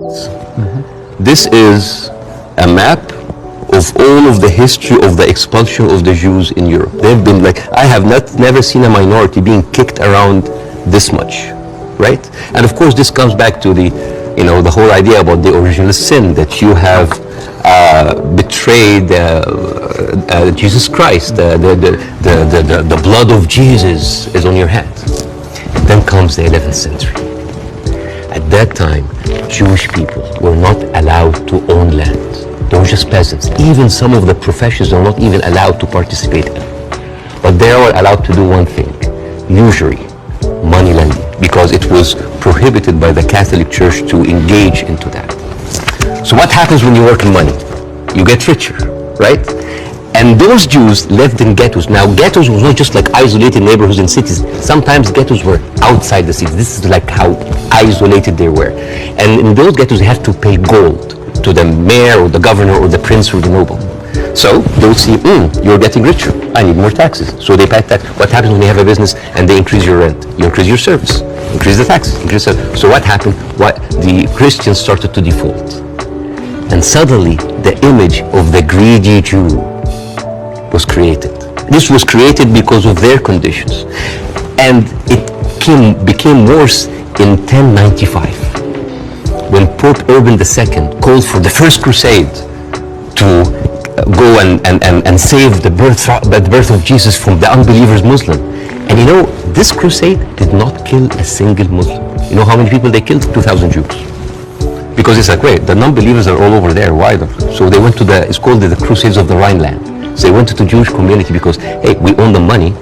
This is a map of all of the history of the expulsion of the Jews in Europe. They've been like, I have never seen a minority being kicked around this much, right? And of course this comes back to the whole idea about the original sin, that you have betrayed Jesus Christ, the blood of Jesus is on your hand. Then comes the 11th century. At that time, Jewish people were not allowed to own land. They were just peasants. Even some of the professions are not even allowed to participate in. But they are allowed to do one thing: usury, money lending, because it was prohibited by the Catholic Church to engage into that. So what happens when you work in money? You get richer, right? And those Jews lived in ghettos. Now, ghettos was not just like isolated neighborhoods in cities. Sometimes ghettos were outside the cities. This is like how isolated they were. And in those ghettos, they had to pay gold to the mayor or the governor or the prince or the noble. So they would see, you're getting richer. I need more taxes. So they pay tax. What happens when you have a business and they increase your rent? You increase your service, increase the taxes, increase the... So what happened? The Christians started to default. And suddenly, the image of the greedy Jew was created. This was created because of their conditions. And it became worse in 1095, when Pope Urban II called for the first crusade to go and save the birth of Jesus from the unbelievers Muslim. And this crusade did not kill a single Muslim. You know how many people they killed? 2,000 Jews. Because it's like, wait, the non-believers are all over there. Why? So they went to it's called the Crusades of the Rhineland. So they went to the Jewish community because, hey, we own the money,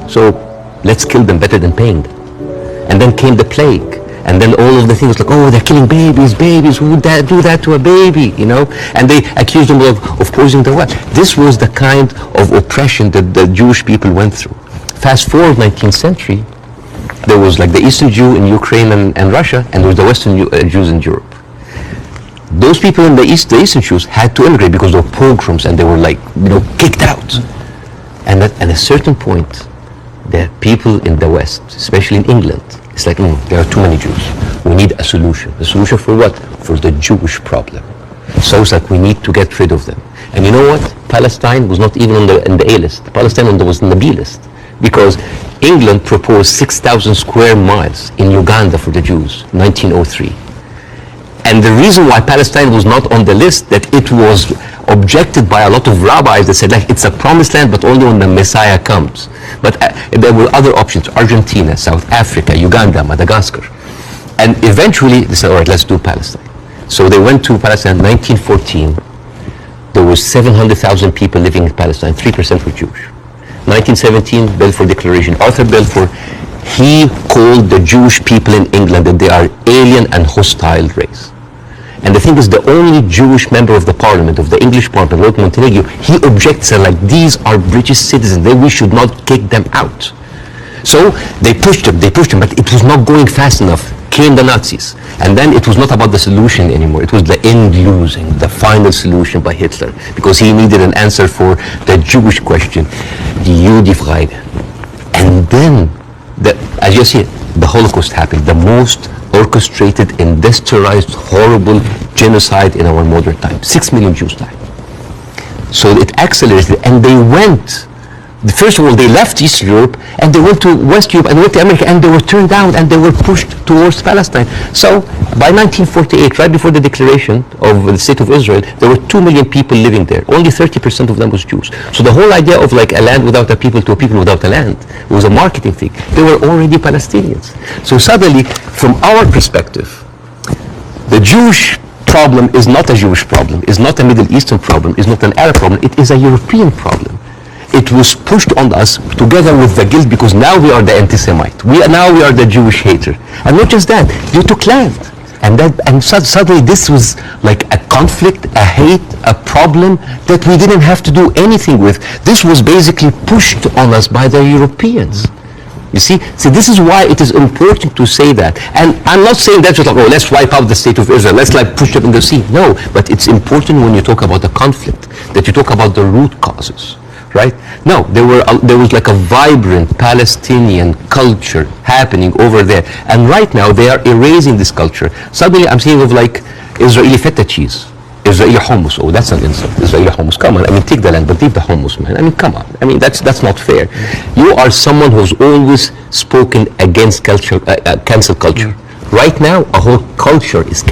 so let's kill them better than paying them. And then came the plague. And then all of the things like, oh, they're killing babies, who would do that to a baby, And they accused them of poisoning the well. This was the kind of oppression that the Jewish people went through. Fast forward 19th century, there was like the Eastern Jew in Ukraine and Russia, and there was the Western Jews in Europe. Those people in the Eastern Jews had to immigrate because of pogroms, and they were like, kicked out. And at a certain point, the people in the West, especially in England, it's like, there are too many Jews. We need a solution. A solution for what? For the Jewish problem. So it's like we need to get rid of them. And you know what? Palestine was not even in the A list. Palestine was in the B list. Because England proposed 6,000 square miles in Uganda for the Jews, 1903. And the reason why Palestine was not on the list, that it was objected by a lot of rabbis that said, like, it's a promised land, but only when the Messiah comes. But there were other options: Argentina, South Africa, Uganda, Madagascar. And eventually they said, all right, let's do Palestine. So they went to Palestine in 1914. There was 700,000 people living in Palestine, 3% were Jewish. 1917, Balfour Declaration. Arthur Balfour, he called the Jewish people in England that they are alien and hostile race. And the thing is, the only Jewish member of the parliament, of the English parliament, Lord Montague, he objects, said, like, these are British citizens, we should not kick them out. So they pushed him, but it was not going fast enough. Came the Nazis. And then it was not about the solution anymore. It was the end losing, the final solution by Hitler, because he needed an answer for the Jewish question, die Judefrage. And then, as you see, the Holocaust happened, the most orchestrated, industrialized, horrible genocide in our modern time. 6 million Jews died. So it accelerated, and they went. First of all, they left East Europe, and they went to West Europe, and went to America, and they were turned down, and they were pushed towards Palestine. So by 1948, right before the declaration of the State of Israel, there were 2 million people living there. Only 30% of them was Jews. So the whole idea of like a land without a people to a people without a land was a marketing thing. They were already Palestinians. So suddenly, from our perspective, the Jewish problem is not a Jewish problem, is not a Middle Eastern problem, is not an Arab problem, it is a European problem. It was pushed on us together with the guilt, because now we are the anti-Semite. Now we are the Jewish hater. And not just that, they took land. And suddenly this was like a conflict, a hate, a problem that we didn't have to do anything with. This was basically pushed on us by the Europeans. You see? So this is why it is important to say that. And I'm not saying that just like, oh, let's wipe out the State of Israel, let's like push them in the sea. No, but it's important when you talk about the conflict, that you talk about the root causes. right? No, there was like a vibrant Palestinian culture happening over there, and right now they are erasing this culture. Suddenly I'm seeing of like Israeli feta cheese, Israeli hummus. Oh, that's an insult. Israeli hummus. Come on, I mean, take the land, but leave the hummus, man. I mean, come on. I mean, that's not fair. You are someone who's always spoken against culture, cancel culture. Right now, a whole culture is